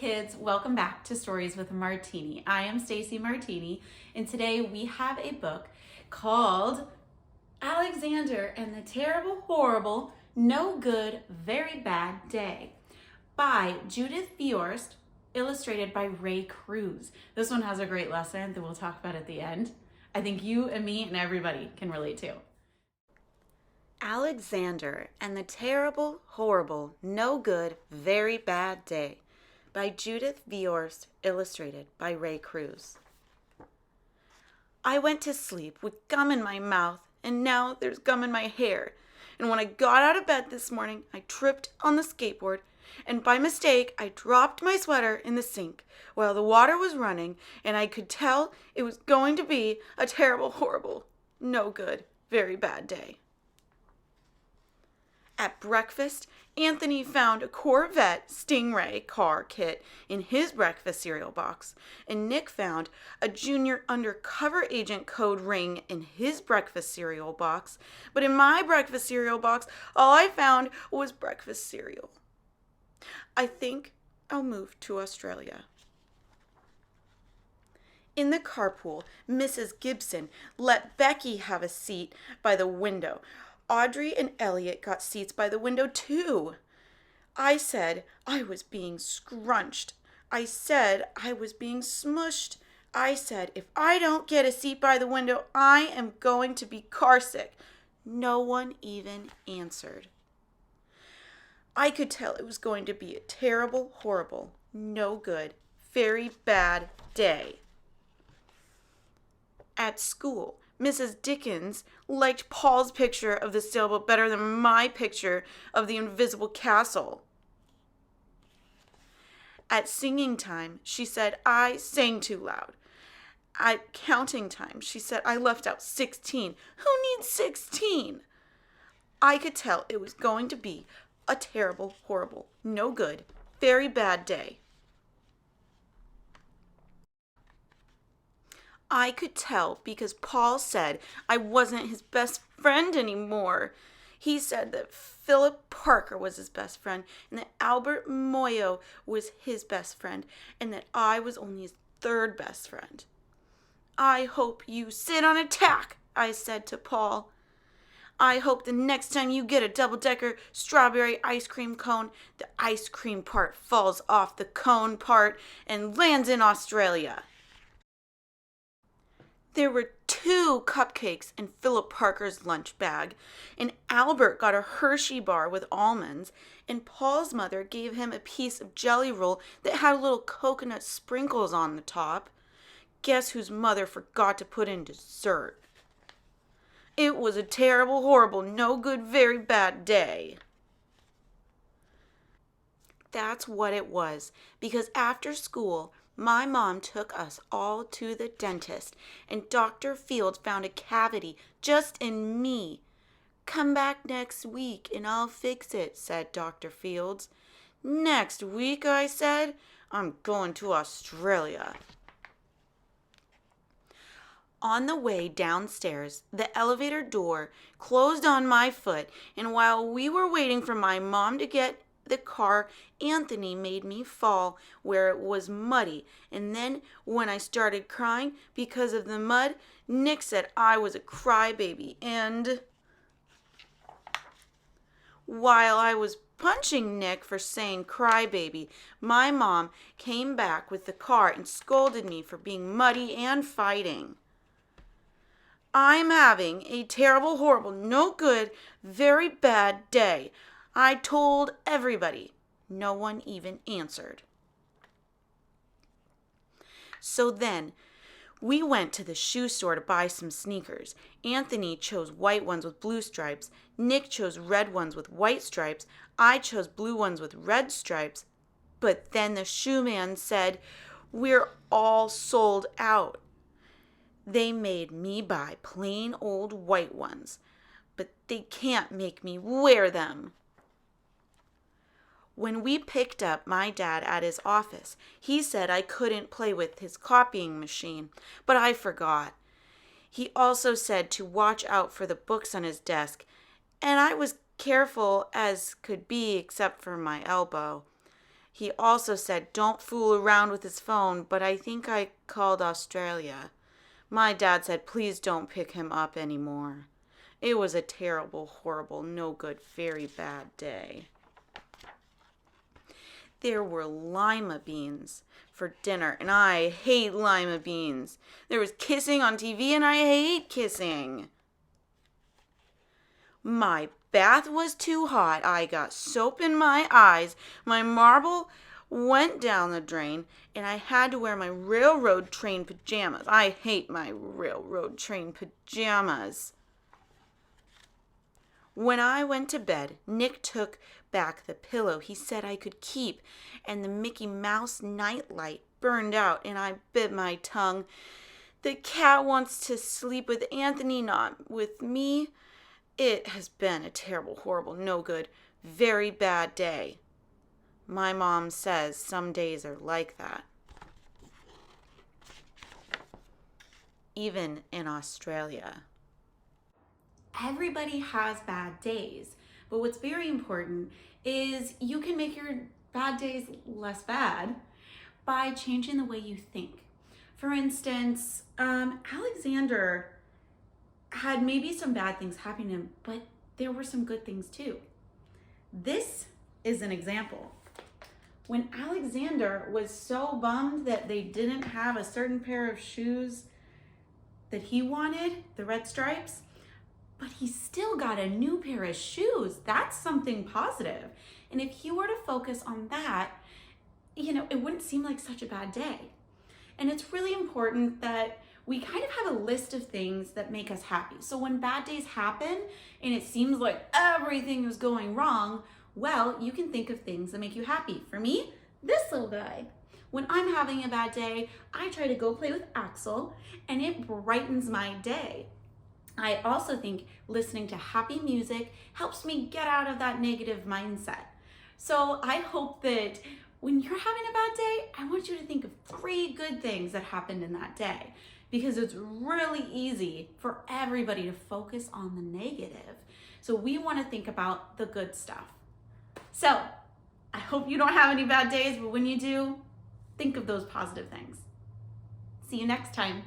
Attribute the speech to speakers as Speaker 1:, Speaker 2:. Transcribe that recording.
Speaker 1: Kids, welcome back to Stories with Martini. I am Stacey Martini, and today we have a book called Alexander and the Terrible, Horrible, No Good, Very Bad Day by Judith Viorst, illustrated by Ray Cruz. This one has a great lesson that we'll talk about at the end. I think you and me and everybody can relate to. Alexander and the Terrible, Horrible, No Good, Very Bad Day by Judith Viorst, illustrated by Ray Cruz. I went to sleep with gum in my mouth, and now there's gum in my hair. And when I got out of bed this morning, I tripped on the skateboard, and by mistake, I dropped my sweater in the sink while the water was running, and I could tell it was going to be a terrible, horrible, no good, very bad day. At breakfast, Anthony found a Corvette Stingray car kit in his breakfast cereal box, and Nick found a junior undercover agent code ring in his breakfast cereal box. But in my breakfast cereal box, all I found was breakfast cereal. I think I'll move to Australia. In the carpool, Mrs. Gibson let Becky have a seat by the window. Audrey and Elliot got seats by the window too. I said I was being scrunched. I said I was being smushed. I said if I don't get a seat by the window, I am going to be carsick. No one even answered. I could tell it was going to be a terrible, horrible, no good, very bad day. At school, Mrs. Dickens liked Paul's picture of the sailboat better than my picture of the invisible castle. At singing time, she said I sang too loud. At counting time, she said I left out 16. Who needs 16? I could tell it was going to be a terrible, horrible, no good, very bad day. I could tell because Paul said I wasn't his best friend anymore. He said that Philip Parker was his best friend and that Albert Moyo was his best friend and that I was only his third best friend. I hope you sit on a tack, I said to Paul. I hope the next time you get a double-decker strawberry ice cream cone, the ice cream part falls off the cone part and lands in Australia. There were 2 cupcakes in Philip Parker's lunch bag, and Albert got a Hershey bar with almonds, and Paul's mother gave him a piece of jelly roll that had little coconut sprinkles on the top. Guess whose mother forgot to put in dessert? It was a terrible, horrible, no good, very bad day. That's what it was, because after school, my mom took us all to the dentist, and Dr. Fields found a cavity just in me. Come back next week and I'll fix it, said Dr. Fields. Next week, I said. I'm going to Australia. On the way downstairs, the elevator door closed on my foot, and while we were waiting for my mom to get the car, Anthony made me fall where it was muddy, and then when I started crying because of the mud, Nick said I was a crybaby, and while I was punching Nick for saying crybaby, my mom came back with the car and scolded me for being muddy and fighting. I'm having a terrible, horrible, no good, very bad day. I told everybody. No one even answered. So then, we went to the shoe store to buy some sneakers. Anthony chose white ones with blue stripes. Nick chose red ones with white stripes. I chose blue ones with red stripes. But then the shoe man said, "We're all sold out." They made me buy plain old white ones, but they can't make me wear them. When we picked up my dad at his office, he said I couldn't play with his copying machine, but I forgot. He also said to watch out for the books on his desk, and I was careful as could be except for my elbow. He also said don't fool around with his phone, but I think I called Australia. My dad said please don't pick him up anymore. It was a terrible, horrible, no good, very bad day. There were lima beans for dinner, and I hate lima beans. There was kissing on TV, and I hate kissing. My bath was too hot. I got soap in my eyes. My marble went down the drain, and I had to wear my railroad train pajamas. I hate my railroad train pajamas. When I went to bed, Nick took back the pillow he said I could keep, and the Mickey Mouse nightlight burned out, and I bit my tongue. The cat wants to sleep with Anthony, not with me. It has been a terrible, horrible, no good, very bad day. My mom says some days are like that. Even in Australia. Everybody has bad days, but what's very important is you can make your bad days less bad by changing the way you think. For instance, Alexander had maybe some bad things happen to him, but there were some good things too. This is an example. When Alexander was so bummed that they didn't have a certain pair of shoes that he wanted, the red stripes, but he still got a new pair of shoes. That's something positive. And if he were to focus on that, it wouldn't seem like such a bad day. And it's really important that we kind of have a list of things that make us happy. So when bad days happen and it seems like everything is going wrong, well, you can think of things that make you happy. For me, this little guy. When I'm having a bad day, I try to go play with Axel, and it brightens my day. I also think listening to happy music helps me get out of that negative mindset. So I hope that when you're having a bad day, I want you to think of 3 good things that happened in that day, because it's really easy for everybody to focus on the negative. So we want to think about the good stuff. So I hope you don't have any bad days, but when you do, think of those positive things. See you next time.